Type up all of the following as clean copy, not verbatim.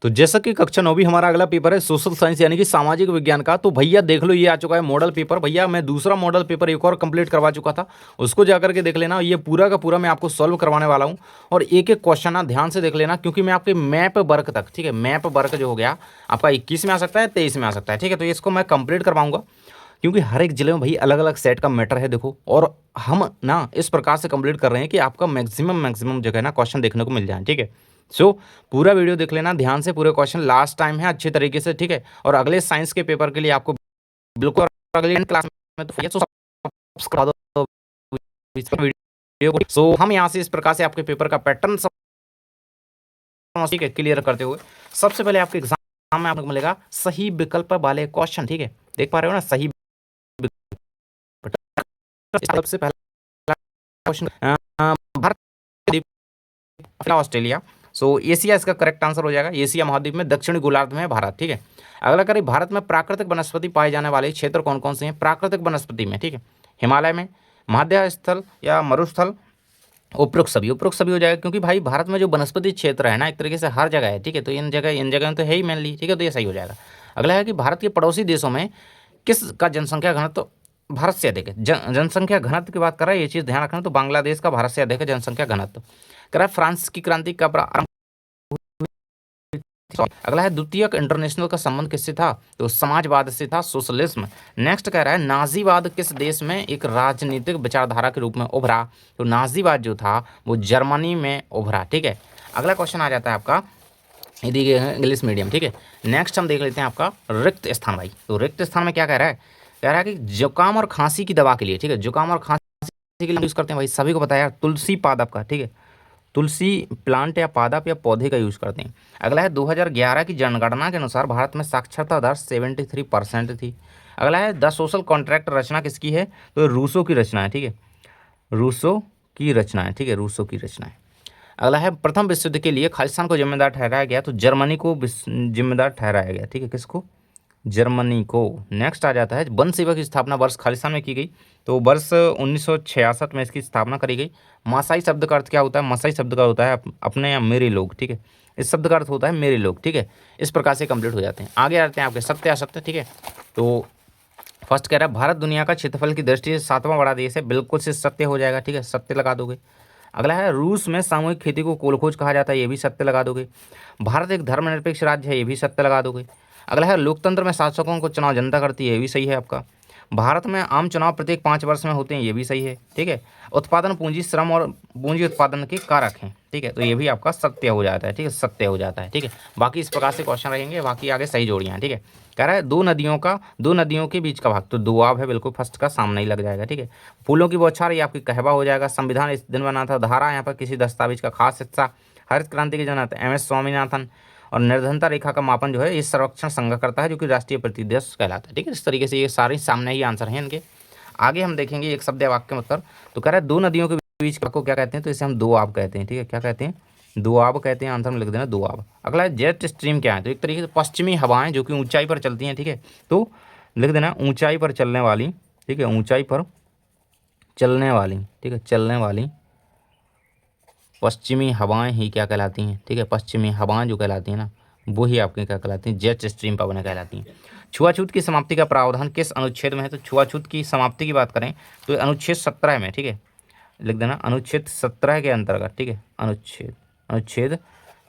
तो जैसा कि कक्षा 9वीं हमारा अगला पेपर है सोशल साइंस यानी कि सामाजिक विज्ञान का। तो भैया देख लो, ये आ चुका है मॉडल पेपर। भैया मैं दूसरा मॉडल पेपर एक और कंप्लीट करवा चुका था, उसको जाकर के देख लेना। ये पूरा का पूरा मैं आपको सॉल्व करवाने वाला हूँ, और एक एक क्वेश्चन ना ध्यान से देख लेना, क्योंकि मैं आपके मैप वर्क तक, ठीक है, मैप वर्क जो हो गया आपका 21 में आ सकता है, 23 में आ सकता है, ठीक है। तो इसको मैं कंप्लीट करवाऊंगा, क्योंकि हर एक जिले में भाई अलग अलग सेट का मैटर है देखो, और हम ना इस प्रकार से कंप्लीट कर रहे हैं कि आपका मैक्सिमम जगह ना क्वेश्चन देखने को मिल जाए, ठीक है। सो पूरा वीडियो देख लेना ध्यान से, पूरे क्वेश्चन लास्ट टाइम है अच्छे तरीके से, ठीक है। और अगले साइंस के पेपर के लिए आपको बिल्कुल अगले क्लास में तो सब्सक्राइब दो वीडियो को। सो हम यहाँ से इस प्रकार से आपके पेपर का पैटर्न, ठीक है, क्लियर करते हुए सबसे पहले आपके एग्जाम में आपको मिलेगा सही विकल्प वाले क्वेश्चन, ठीक है। देख पा रहे हो ना, सही सबसे पहला क्वेश्चन, भारत, ऑस्ट्रेलिया। सो एशिया इसका करेक्ट आंसर हो जाएगा। एशिया महाद्वीप में दक्षिणी गोलार्ध में है भारत, ठीक है। अगला करें, भारत में प्राकृतिक वनस्पति पाए जाने वाले क्षेत्र कौन कौन से हैं प्राकृतिक वनस्पति में, ठीक है। हिमालय में, मध्य स्थल या मरुस्थल, उपरोक्त सभी हो जाएगा, क्योंकि भाई भारत में जो वनस्पति क्षेत्र है ना एक तरीके से हर जगह है, ठीक है। तो इन जगह तो है ही मेनली, ठीक है। तो ये सही हो जाएगा। अगला है कि भारत के पड़ोसी देशों में किस का जनसंख्या घनत्व भारत से अधिक है। जनसंख्या घनत्व की बात कर रहा है, ये चीज़ ध्यान रखना। तो बांग्लादेश का भारत से अधिक है जनसंख्या घनत्व। कह रहा है फ्रांस की क्रांति कब आरंभ। अगला है द्वितीयक इंटरनेशनल का संबंध किससे था, तो समाजवाद से था, सोशलिज्म। नेक्स्ट कह रहा है नाजीवाद किस देश में एक राजनीतिक विचारधारा के रूप में उभरा, तो नाजीवाद जो था वो जर्मनी में उभरा, ठीक है। अगला क्वेश्चन आ जाता है आपका, ये दिए गए हैं इंग्लिश मीडियम, ठीक है। नेक्स्ट हम देख लेते हैं आपका रिक्त स्थान भाई। तो रिक्त स्थान में क्या कह रहा है, कह रहा है कि जुकाम और खांसी की दवा के लिए, ठीक है, जुकाम और खांसी के लिए यूज़ करते हैं भाई, सभी को बताया तुलसी पादप का, ठीक है। तुलसी प्लांट या पादप या पौधे का यूज़ करते हैं। अगला है 2011 की जनगणना के अनुसार भारत में साक्षरता दर 73% थी। अगला है द सोशल कॉन्ट्रैक्ट रचना किसकी है, तो रूसो की रचना है, ठीक है। रूसो की रचना है, ठीक है, रूसो की रचना है। अगला है प्रथम विश्व युद्ध के लिए खालिस्तान को जिम्मेदार ठहराया गया, तो जर्मनी को जिम्मेदार ठहराया गया, ठीक है। किसको, जर्मनी को। नेक्स्ट आ जाता है वन सेवा की स्थापना वर्ष खालिस्तान में की गई, तो वर्ष 1966 में इसकी स्थापना करी गई। मासाई शब्द का अर्थ क्या होता है, मासाई शब्द का होता है अपने या मेरे लोग, ठीक है। इस शब्द का अर्थ होता है मेरे लोग, ठीक है। इस प्रकार से कंप्लीट हो जाते हैं। आगे आते हैं आपके सत्य असत्य, ठीक है। तो फर्स्ट कह रहा है भारत दुनिया का क्षेत्रफल की दृष्टि से 7वां बड़ा देश है, बिल्कुल से सत्य हो जाएगा, ठीक है, सत्य लगा दोगे। अगला है रूस में सामूहिक खेती को कोलखोज कहा जाता है, ये भी सत्य लगा दोगे। भारत एक धर्मनिरपेक्ष राज्य है, ये भी सत्य लगा दोगे। अगला है लोकतंत्र में शासकों को चुनाव जनता करती है, ये भी सही है आपका। भारत में आम चुनाव प्रत्येक 5 वर्ष में होते हैं, ये भी सही है, ठीक है। उत्पादन पूंजी श्रम और पूंजी उत्पादन के कारक हैं, ठीक है। तो ये भी आपका सत्य हो जाता है, ठीक है, सत्य हो जाता है, ठीक है। बाकी इस प्रकार से क्वेश्चन रहेंगे, बाकी आगे सही जोड़ियाँ हैं, ठीक है। कह रहा है दो नदियों के बीच का भाग, तो दोआब है, बिल्कुल फर्स्ट का सामने ही लग जाएगा, ठीक है। फूलों की बौछार ये आपकी कहवा हो जाएगा। संविधान इस दिन बना था। धारा यहाँ पर किसी दस्तावेज का खास हिस्सा। हरित क्रांति के जनक MS स्वामीनाथन। और निर्धनता रेखा का मापन जो है इस सर्वेक्षण संघ करता है, जो कि राष्ट्रीय प्रतिदेश कहलाता है, ठीक है। इस तरीके से ये सारे सामने ही आंसर हैं इनके। आगे हम देखेंगे एक शब्द या वाक्य में उत्तर। तो कह रहा है दो नदियों के बीच को क्या कहते हैं, तो इसे हम दोआब कहते हैं, ठीक है। क्या कहते हैं, दोआब कहते हैं। आंसर में लिख देना दोआब। अगला है जेट स्ट्रीम क्या है, तो एक तरीके से पश्चिमी हवाएं जो कि ऊंचाई पर चलती हैं, ठीक है। तो लिख देना ऊंचाई पर चलने वाली, ठीक है, ऊंचाई पर चलने वाली, ठीक है, चलने वाली पश्चिमी हवाएं ही क्या कहलाती हैं, ठीक है। पश्चिमी हवाएं जो कहलाती हैं ना, वो ही आपकी क्या कहलाती हैं, जेट स्ट्रीम पवनें कहलाती हैं। छुआछूत की समाप्ति का प्रावधान किस अनुच्छेद में है, तो छुआछूत की समाप्ति की बात करें तो अनुच्छेद 17 में, ठीक है। लिख देना अनुच्छेद 17 के अंतर्गत, ठीक है, अनुच्छेद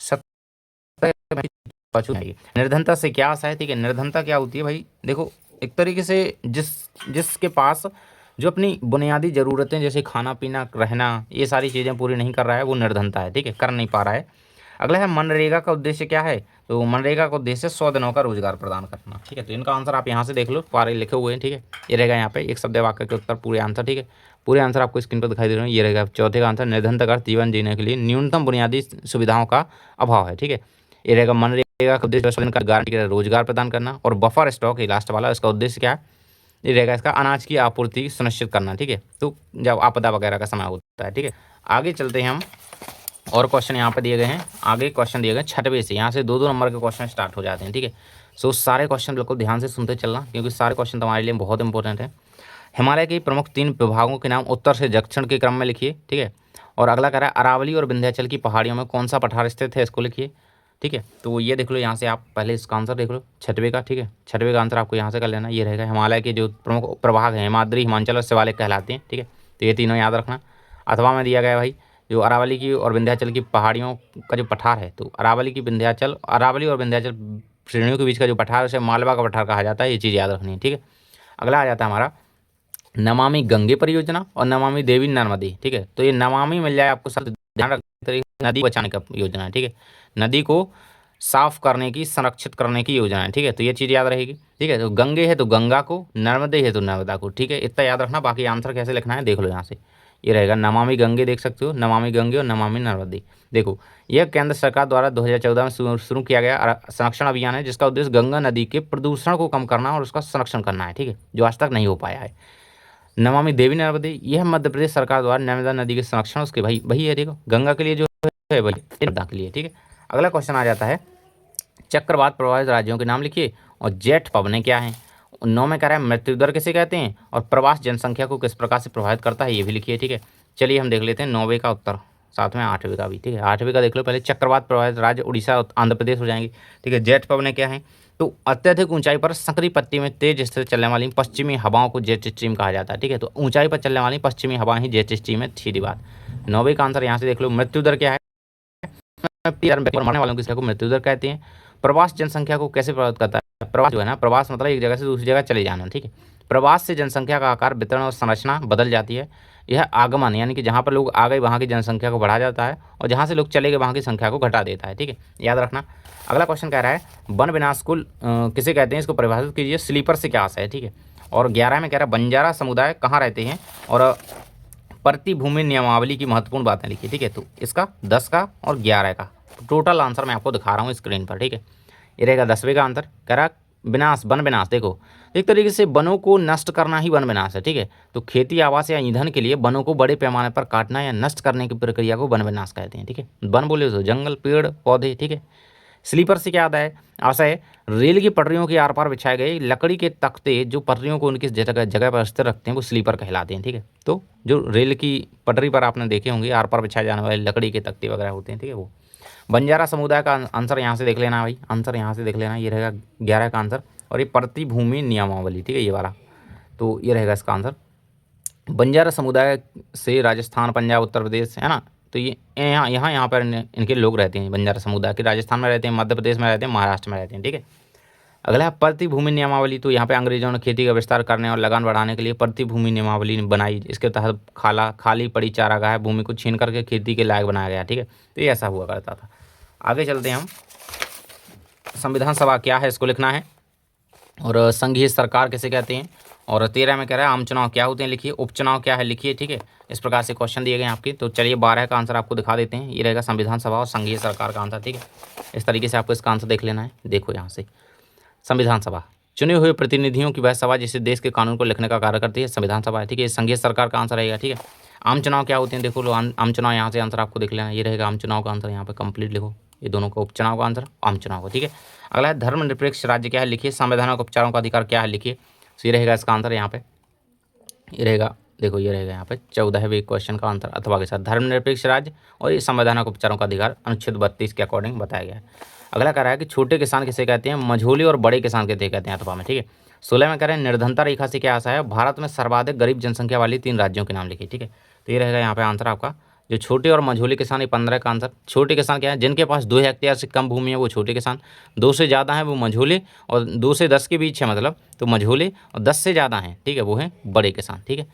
17 में छुआछूत है। निर्धनता से क्या आशा है, ठीक है। निर्धनता क्या होती है भाई, देखो एक तरीके से जिसके पास जो अपनी बुनियादी ज़रूरतें जैसे खाना पीना रहना ये सारी चीज़ें पूरी नहीं कर रहा है, वो निर्धनता है, ठीक है, कर नहीं पा रहा है। अगला है मनरेगा का उद्देश्य क्या है, तो मनरेगा का उद्देश्य 100 दिनों का रोजगार प्रदान करना, ठीक है। तो इनका आंसर आप यहाँ से देख लो, सारे लिखे हुए हैं, ठीक है। ये रहेगा यहाँ पे एक शब्द वाक्य के उत्तर पूरे आंसर, ठीक है। पूरे आंसर आपको स्क्रीन पर दिखाई दे रहे हैं। ये रहेगा चौथे का आंसर, निर्धनता का जीवन जीने के लिए न्यूनतम बुनियादी सुविधाओं का अभाव है, ठीक है। ये रहेगा मनरेगा का उद्देश्य 100 दिन का गारंटी रोजगार प्रदान करना। और बफर स्टॉक ये लास्ट वाला, इसका उद्देश्य क्या है, ये रहेगा इसका अनाज की आपूर्ति सुनिश्चित करना, ठीक है। तो जब आपदा वगैरह का समय होता है, ठीक है। आगे चलते हैं हम, और क्वेश्चन यहाँ पे दिए गए हैं। आगे क्वेश्चन दिए गए 6वें से, यहाँ से 2-2 नंबर के क्वेश्चन स्टार्ट हो जाते हैं, ठीक है। सो सारे क्वेश्चन बिल्कुल ध्यान से सुनते चलना, क्योंकि सारे क्वेश्चन तुम्हारे लिए बहुत इंपॉर्टेंट है। हिमालय के प्रमुख 3 विभागों के नाम उत्तर से दक्षिण के क्रम में लिखिए, ठीक है। और अगला कह रहा है अरावली और विंध्याचल की पहाड़ियों में कौन सा पठार स्थित है, इसको लिखिए। ठीक है। तो ये देख लो यहाँ से, आप पहले इसका आंसर देख लो छठवें का, ठीक है। छठवें का आंसर आपको यहाँ से कर लेना, ये रहेगा। हिमालय के जो प्रमुख प्रभाग हैं हिमाद्री, हिमाचल और शिवालिक कहलाते हैं, ठीक है। तो ये तीनों याद रखना। अथवा में दिया गया है भाई, जो अरावली की और विंध्याचल की पहाड़ियों का जो पठार है, तो अरावली और विंध्याचल श्रेणियों के बीच का जो पठार है उसे मालवा का पठार कहा जाता है, ये चीज़ याद रखनी है, ठीक है। अगला आ जाता है हमारा नमामि गंगे परियोजना और नमामि देवी नर्मदे, ठीक है। तो ये नमामि मिल जाए आपको, सब ध्यान रखते, नदी बचाने का योजना है, ठीक है। नदी को साफ करने की, संरक्षित करने की योजना है, ठीक है। तो ये चीज़ याद रहेगी, ठीक है। तो गंगे है तो गंगा को, नर्मदे है तो नर्मदा को, ठीक है। इतना याद रखना। बाकी आंसर कैसे लिखना है देख लो यहाँ से, ये रहेगा नमामि गंगे, देख सकते हो नमामि गंगे और नमामि नर्मदे। देखो, यह केंद्र सरकार द्वारा 2014 में शुरू किया गया संरक्षण अभियान है, जिसका उद्देश्य गंगा नदी के प्रदूषण को कम करना और उसका संरक्षण करना है, ठीक है, जो आज तक नहीं हो पाया है। नमामि देवी नर्मदे, यह मध्य प्रदेश सरकार द्वारा नर्मदा नदी के संरक्षण, उसके भाई वही है, देखो गंगा के लिए जो है वही नर्मदा के लिए, ठीक है। अगला क्वेश्चन आ जाता है, चक्रवात प्रभावित राज्यों के नाम लिखिए और जेठ पवनें क्या हैं। 9 में कह रहा है मृत्यु दर किसे कहते हैं और प्रवास जनसंख्या को किस प्रकार से प्रभावित करता है, ये भी लिखिए, ठीक है। चलिए हम देख लेते हैं 9वें का उत्तर, साथ में 8वें का भी, ठीक है। 8वें का देख लो पहले, चक्रवात प्रभावित राज्य उड़ीसा और आंध्र प्रदेश हो जाएंगे, ठीक है। जेठ पवनें क्या हैं, तो अत्यधिक ऊंचाई पर संकरी पट्टी में तेज स्थिर चलने वाली पश्चिमी हवाओं को जेट स्ट्रीम कहा जाता है, ठीक है। तो ऊंचाई पर चलने वाली पश्चिमी हवाएं ही जेट स्ट्रीम है, सीधी बात। 9वें का आंसर यहाँ से देख लो, मृत्यु दर क्या है, मरने वालों की संख्या को मृत्यु दर कहते हैं। प्रवास जनसंख्या को कैसे प्रभावित करता है, प्रवास जो है ना, प्रवास मतलब एक जगह से दूसरी जगह चले जाना, ठीक है। प्रवास से जनसंख्या का आकार, वितरण और संरचना बदल जाती है। यह आगमन यानी कि जहाँ पर लोग आ गए वहाँ की जनसंख्या को बढ़ा जाता है, और जहाँ से लोग चले गए वहाँ की संख्या को घटा देता है, ठीक है, याद रखना। अगला क्वेश्चन कह रहा है वन विनाश कुल किसे कहते हैं, इसको परिभाषित कीजिए, स्लीपर से क्या आशय है, ठीक है। और 11 में कह रहा है बंजारा समुदाय कहाँ रहते हैं और प्रतिभूमि नियमावली की महत्वपूर्ण बातें लिखिए, ठीक है। तो इसका 10 का और 11 का टोटल आंसर मैं आपको दिखा रहा हूँ स्क्रीन पर, ठीक है। ये रहेगा 10वें का आंसर, कह रहा विनाश, वन विनाश। देखो, एक तरीके से वनों को नष्ट करना ही वन विनाश है, ठीक है। तो खेती, आवास या ईंधन के लिए वनों को बड़े पैमाने पर काटना या नष्ट करने की प्रक्रिया को वन विनाश कहते हैं, ठीक है। वन बोले तो जंगल, पेड़ पौधे, ठीक है। स्लीपर से क्या आता है, आशय रेल की पटरियों के आर पार बिछाए गए लकड़ी के तख्ते जो पटरियों को उनकी जगह पर स्थिर रखते हैं वो स्लीपर कहलाते हैं, ठीक है। तो जो रेल की पटरी पर आपने देखे होंगे आर पार बिछाए जाने वाले लकड़ी के तख्ते वगैरह होते हैं, ठीक है, वो। बंजारा समुदाय का आंसर यहाँ से देख लेना भाई, आंसर यहाँ से देख लेना, ये रहेगा 11 का आंसर। और ये प्रतिभूमि नियमावली, ठीक है, ये वाला, तो ये रहेगा इसका आंसर। बंजारा समुदाय से राजस्थान, पंजाब, उत्तर प्रदेश, है ना। तो ये यहाँ पर इनके लोग रहते हैं, बंजारा समुदाय के। राजस्थान में रहते हैं, मध्य प्रदेश में रहते हैं, महाराष्ट्र में रहते हैं, ठीक है। अगला है प्रतिभूमि नियमावली। तो यहाँ पे अंग्रेजों ने खेती का विस्तार करने और लगान बढ़ाने के लिए प्रतिभूमि नियमावली बनाई। इसके तहत खाली पड़ी चारागाह भूमि को छीन करके खेती के लायक बनाया गया, ठीक है। तो ये ऐसा हुआ करता था। आगे चलते हैं हम, संविधान सभा क्या है इसको लिखना है, और संघीय सरकार किसे कहते हैं। और 13 में कह रहा है आम चुनाव क्या होते हैं लिखिए, उपचुनाव क्या है लिखिए, ठीक है। इस प्रकार से क्वेश्चन दिए गए हैं आपके। तो चलिए 12 का आंसर आपको दिखा देते हैं, ये रहेगा संविधान सभा और संघीय सरकार का आंसर, ठीक है। इस तरीके से आपको इसका आंसर देख लेना है। देखो यहाँ से, संविधान सभा चुने हुए प्रतिनिधियों की वह सभा जिसे देश के कानून को लिखने का कार्य करती है, संविधान सभा है, ठीक है। संघीय सरकार का आंसर रहेगा, ठीक है। आम चुनाव क्या होते हैं, देखो लो, आम चुनाव यहाँ से आंसर आपको देख लेना, ये रहेगा आम चुनाव का आंसर, यहाँ पे कंप्लीट लिखो, ये दोनों का उपचुनाव का आंसर आम चुनाव का, ठीक है। अगला है धर्मनिरपेक्ष राज्य क्या है लिखिए, संवैधानिक उपचारों का अधिकार क्या है लिखिए। तो ये रहेगा इसका आंसर, यहाँ पे ये रहेगा, देखो ये रहेगा यहाँ पे 14वें क्वेश्चन का आंसर, अथवा के साथ धर्मनिरपेक्ष राज्य और ये संवैधानिक उपचारों का अधिकार अनुच्छेद 32 के अकॉर्डिंग बताया गया है। अगला कह रहा है कि छोटे किसान किसे कहते हैं, मझोले और बड़े किसान किसे कहते हैं, अथवा में, ठीक है। 16 में कह रहे हैं निर्धनता रेखा से क्या आशा है, भारत में सर्वाधिक गरीब जनसंख्या वाली 3 राज्यों के नाम लिखिए, ठीक है। तो ये रहेगा यहाँ पे आंसर आपका, जो छोटे और मझोले किसान, ये 15 का आंसर। छोटे किसान क्या है, जिनके पास 2 हेक्टेयर से कम भूमि है वो छोटे किसान, 2 से ज़्यादा है वो मझोले, और 2 से 10 के बीच है मतलब तो मझोले, और 10 से ज़्यादा हैं, ठीक है, वो हैं बड़े किसान, ठीक है।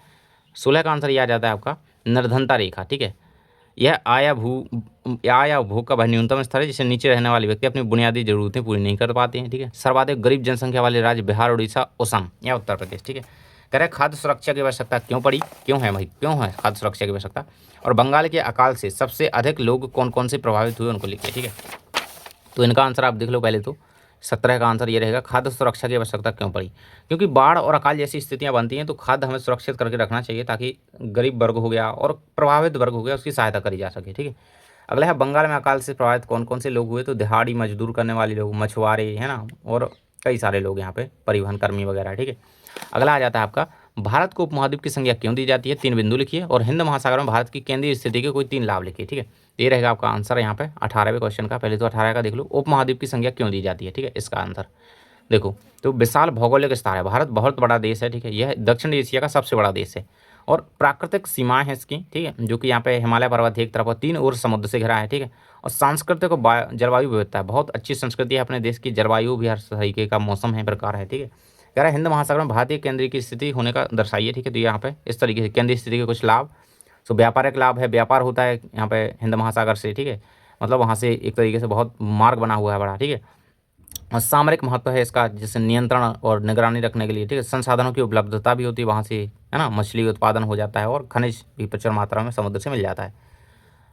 16 का आंसर ये आ जाता है आपका निर्धनता रेखा, ठीक है। यह आय या भूख का वह न्यूनतम स्तर है जिससे नीचे रहने वाले व्यक्ति अपनी बुनियादी जरूरतें पूरी नहीं कर पाते हैं, ठीक है। सर्वाधिक गरीब जनसंख्या वाले राज्य बिहार, उड़ीसा, असम या उत्तर प्रदेश, ठीक है। कह रहे खाद्य सुरक्षा की आवश्यकता क्यों पड़ी, क्यों है भाई, क्यों है खाद्य सुरक्षा की आवश्यकता। और बंगाल के अकाल से सबसे अधिक लोग कौन कौन से प्रभावित हुए उनको लिखिए, ठीक है। तो इनका आंसर आप देख लो पहले, तो 17 का आंसर ये रहेगा, खाद्य सुरक्षा की आवश्यकता क्यों पड़ी, क्योंकि बाढ़ और अकाल जैसी स्थितियां बनती हैं तो खाद्य हमें सुरक्षित करके रखना चाहिए ताकि गरीब वर्ग हो गया और प्रभावित वर्ग हो गया उसकी सहायता करी जा सके, ठीक है। अगला है बंगाल में अकाल से प्रभावित कौन कौन से लोग हुए, तो दिहाड़ी मजदूर करने वाले लोग, मछुआरे, है ना, और कई सारे लोग यहाँ पे परिवहन कर्मी वगैरह, ठीक है। अगला आ जाता है आपका भारत को उपमहाद्वीप की संज्ञा क्यों दी जाती है, 3 बिंदु लिखिए। और हिंद महासागर में भारत की केंद्रीय स्थिति के कोई 3 लाभ लिखिए, ठीक है। ये रहेगा आपका आंसर यहाँ पे 18वें क्वेश्चन का। पहले तो 18 का देख लो, उपमहाद्वीप की संज्ञा क्यों दी जाती है, ठीक है। इसका आंसर देखो, तो विशाल भौगोलिक विस्तार है, भारत बहुत बड़ा देश है, ठीक है। यह दक्षिण एशिया का सबसे बड़ा देश है और प्राकृतिक सीमाएं हैं इसकी, ठीक है, जो कि यहाँ पे हिमालय पर्वत है एक तरफ और 3 ओर समुद्र से घिरा है, ठीक है। और सांस्कृतिक और जलवायु विविधता है, बहुत अच्छी संस्कृति है अपने देश की, जलवायु भी हर तरीके का मौसम है प्रकार है, ठीक है। कह रहा है हिंद महासागर में भारतीय केंद्र की स्थिति होने का दर्शाइए, ठीक है। तो यहाँ पे इस तरीके से केंद्रीय स्थिति के कुछ लाभ, तो व्यापारिक लाभ है, व्यापार होता है यहाँ पे हिंद महासागर से, ठीक है। मतलब वहाँ से एक तरीके से बहुत मार्ग बना हुआ है बड़ा, ठीक है। और सामरिक महत्व है इसका, जैसे नियंत्रण और निगरानी रखने के लिए, ठीक है। संसाधनों की उपलब्धता भी होती है वहाँ से, है ना, मछली उत्पादन हो जाता है और खनिज भी प्रचुर मात्रा में समुद्र से मिल जाता है।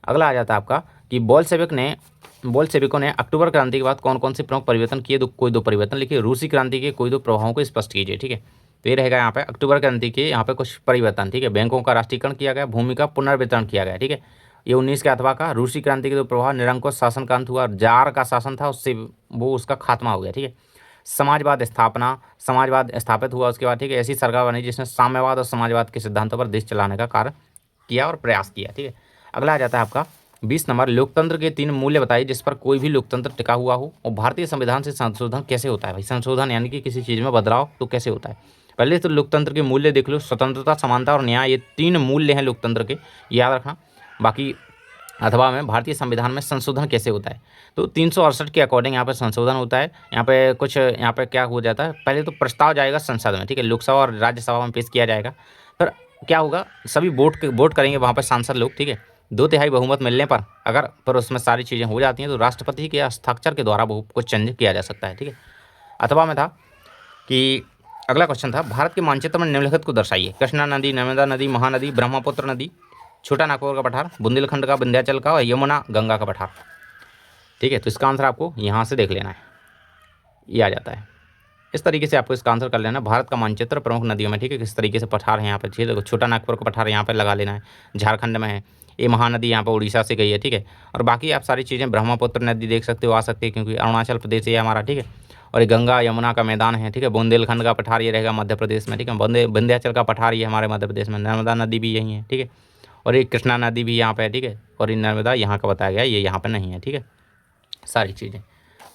अगला आ जाता है आपका कि बोल्शेविकों ने अक्टूबर क्रांति के बाद कौन कौन से प्रमुख परिवर्तन किए, तो कोई 2 परिवर्तन लिखिए। रूसी क्रांति के कोई 2 प्रभावों को स्पष्ट कीजिए, ठीक है। तो ये रहेगा यहाँ पे अक्टूबर क्रांति के यहाँ पे कुछ परिवर्तन, ठीक है। बैंकों का राष्ट्रीयकरण किया गया, भूमि का पुनर्वितरण किया गया, ठीक है। ये 19 के अथवा का। रूसी क्रांति के 2 प्रभाव, निरंकुश शासन का अंत हुआ, जार का शासन था उससे वो उसका खात्मा हो गया, ठीक है। समाजवाद स्थापित हुआ उसके बाद, ठीक है। ऐसी सरकार बनी जिसने साम्यवाद और समाजवाद के सिद्धांतों पर देश चलाने का कार्य किया और प्रयास किया, ठीक है। अगला आ जाता है आपका 20 नंबर, लोकतंत्र के 3 मूल्य बताइए जिस पर कोई भी लोकतंत्र टिका हुआ हो। और भारतीय संविधान से संशोधन कैसे होता है भाई, संशोधन यानी कि किसी चीज़ में बदलाव तो कैसे होता है। पहले तो लोकतंत्र के मूल्य देख लो, स्वतंत्रता, समानता और न्याय, ये 3 मूल्य हैं लोकतंत्र के, याद रखना। बाकी अथवा में भारतीय संविधान में संशोधन कैसे होता है, तो 368 के अकॉर्डिंग यहाँ पे संशोधन होता है। यहाँ पे कुछ यहाँ पे क्या हो जाता है, पहले तो प्रस्ताव जाएगा संसद में, ठीक है, लोकसभा और राज्यसभा में पेश किया जाएगा। फिर क्या होगा, सभी वोट करेंगे वहाँ पर सांसद लोग, ठीक है। 2/3 बहुमत मिलने पर अगर पर उसमें सारी चीज़ें हो जाती हैं तो राष्ट्रपति के हस्ताक्षर के द्वारा वो कुछ चेंज किया जा सकता है, ठीक है। अथवा में था कि अगला क्वेश्चन था, भारत के मानचित्र में निम्नलिखित को दर्शाइए। कृष्णा नदी, नर्मदा नदी, महानदी, ब्रह्मपुत्र नदी, छोटा नागपुर का पठार, बुंदेलखंड का, विंध्याचल का और यमुना गंगा का पठार, ठीक है। तो इसका आंसर आपको यहाँ से देख लेना है, ये आ जाता है। इस तरीके से आपको इसका आंसर कर लेना, भारत का मानचित्र प्रमुख नदियों में, ठीक है, किस तरीके से पठार है यहाँ पे, ठीक है। छोटा नागपुर का पठार यहाँ पे लगा लेना है, झारखंड में है। ये महानदी यहाँ पर उड़ीसा से गई है, ठीक है। और बाकी आप सारी चीज़ें ब्रह्मपुत्र नदी देख सकते हो, आ सकती है क्योंकि अरुणाचल प्रदेश है हमारा, ठीक है। और ये गंगा यमुना का मैदान है, ठीक है। बुंदेलखंड का पठार ये रहेगा मध्य प्रदेश में, ठीक है। विंध्याचल का पठार ये हमारे मध्य प्रदेश में, नर्मदा नदी भी यही है, ठीक है। और ये कृष्णा नदी भी यहाँ पे है, ठीक है। और ये नर्मदा यहाँ का बताया गया, ये यहाँ पर नहीं है, ठीक है, सारी चीज़ें।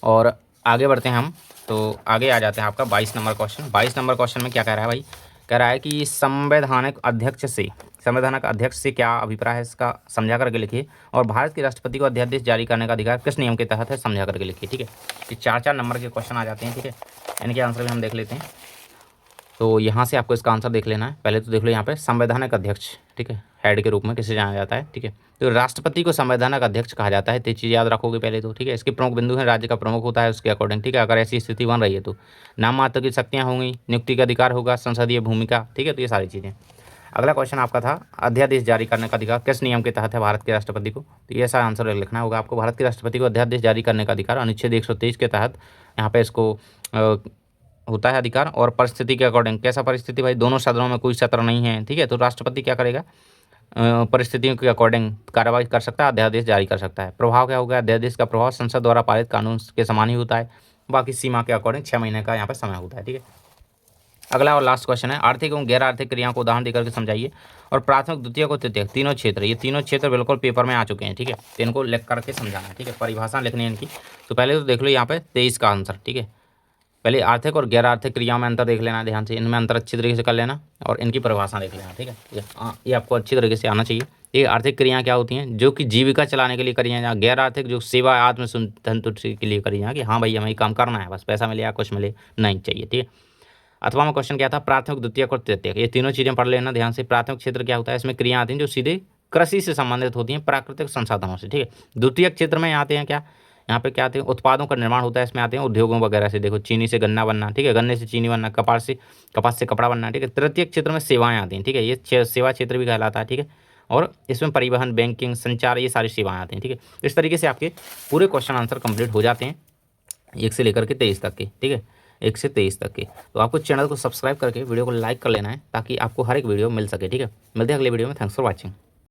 और आगे बढ़ते हैं हम, तो आगे आ जाते हैं आपका 22 नंबर क्वेश्चन। 22 नंबर क्वेश्चन में क्या कह रहा है भाई, कह रहा है कि संवैधानिक अध्यक्ष से क्या अभिप्राय है इसका समझा करके लिखिए। और भारत के राष्ट्रपति को अध्यादेश जारी करने का अधिकार किस नियम के तहत है, समझा करके लिखिए, ठीक है। ये 4 नंबर के क्वेश्चन आ जाते हैं, ठीक है। इनके आंसर भी हम देख लेते हैं। तो यहाँ से आपको इसका आंसर देख लेना है। पहले तो देख लो यहाँ पे संवैधानिक अध्यक्ष, ठीक है, हेड के रूप में किसे जाना जाता है, ठीक है। तो राष्ट्रपति को संवैधानिक अध्यक्ष कहा जाता है, तो चीज़ याद रखोगे पहले तो, ठीक है। इसके प्रमुख बिंदु हैं, राज्य का प्रमुख होता है उसके अकॉर्डिंग, ठीक है। अगर ऐसी स्थिति बन रही है तो नाम मात्र की शक्तियाँ होंगी, नियुक्ति का अधिकार होगा, संसदीय भूमिका, ठीक है। तो ये सारी चीज़ें। अगला क्वेश्चन आपका था, अध्यादेश जारी करने का अधिकार किस नियम के तहत है भारत के राष्ट्रपति को, तो ये सारा आंसर लिखना होगा आपको। भारत के राष्ट्रपति को अध्यादेश जारी करने का अधिकार अनुच्छेद 123 के तहत यहाँ पे इसको होता है अधिकार। और परिस्थिति के अकॉर्डिंग, कैसा परिस्थिति भाई, दोनों सदनों में कोई सत्र नहीं है, ठीक है। तो राष्ट्रपति क्या करेगा, परिस्थितियों के अकॉर्डिंग कार्रवाई कर सकता है, अध्यादेश जारी कर सकता है। प्रभाव क्या होगा, अध्यादेश का प्रभाव संसद द्वारा पारित कानून के समान ही होता है। बाकी सीमा के अकॉर्डिंग 6 महीने का यहाँ पर समय होता है, ठीक है। अगला और लास्ट क्वेश्चन है, आर्थिक एवं गैर आर्थिक क्रियाओं को उदाहरण देकर के समझाइए। और प्राथमिक, द्वितीयक और तृतीयक तीनों क्षेत्र, ये तीनों क्षेत्र बिल्कुल पेपर में आ चुके हैं, ठीक है। तो इनको लिख करके समझाना है, ठीक है, परिभाषा लिखनी है इनकी। तो पहले तो देख लो यहाँ पे 23 का आंसर, ठीक है। पहले आर्थिक और गैर आर्थिक क्रियाओं में अंतर देख लेना ध्यान से, इनमें अंतर अच्छी तरीके से कर लेना और इनकी परिभाषा देख लेना, ठीक है। ये आपको अच्छी तरीके से आना चाहिए। ये आर्थिक क्रियाएं क्या होती हैं, जो कि जीविका चलाने के लिए करी हैं, जहाँ गैर आर्थिक जो सेवा आत्म संतुष्टि के लिए करी हैं, कि हाँ भाई हमें ये काम करना है, बस पैसा मिले या कुछ मिले नहीं चाहिए, ठीक है। अथवा में क्वेश्चन क्या था, प्राथमिक, द्वितीयक और तृतीयक, ये तीनों चीज़ें पढ़ लेना ध्यान से। प्राथमिक क्षेत्र क्या होता है, इसमें क्रिया आती हैं जो सीधे कृषि से संबंधित होती हैं, प्राकृतिक संसाधनों से, ठीक है। द्वितीयक क्षेत्र में आते हैं क्या, यहाँ पे क्या आते हैं, उत्पादों का निर्माण होता है, इसमें आते हैं उद्योगों वगैरह से, देखो चीनी से गन्ना बनना, ठीक है, गन्ने से चीनी बनना, कपास से कपड़ा बनना, ठीक है। तृतीयक क्षेत्र में सेवाएं आती हैं, ठीक है, ये सेवा क्षेत्र भी कहलाता है, ठीक है। और इसमें परिवहन, बैंकिंग, संचार, ये सारी सेवाएं आती हैं, ठीक है। इस तरीके से आपके पूरे क्वेश्चन आंसर कंप्लीट हो जाते हैं 1 से लेकर के 23 तक के, ठीक है, 1 से 23 तक के। तो आपको चैनल को सब्सक्राइब करके वीडियो को लाइक कर लेना है ताकि आपको हर एक वीडियो मिल सके, ठीक है। मिलते हैं अगले वीडियो में, थैंक्स फॉर वॉचिंग।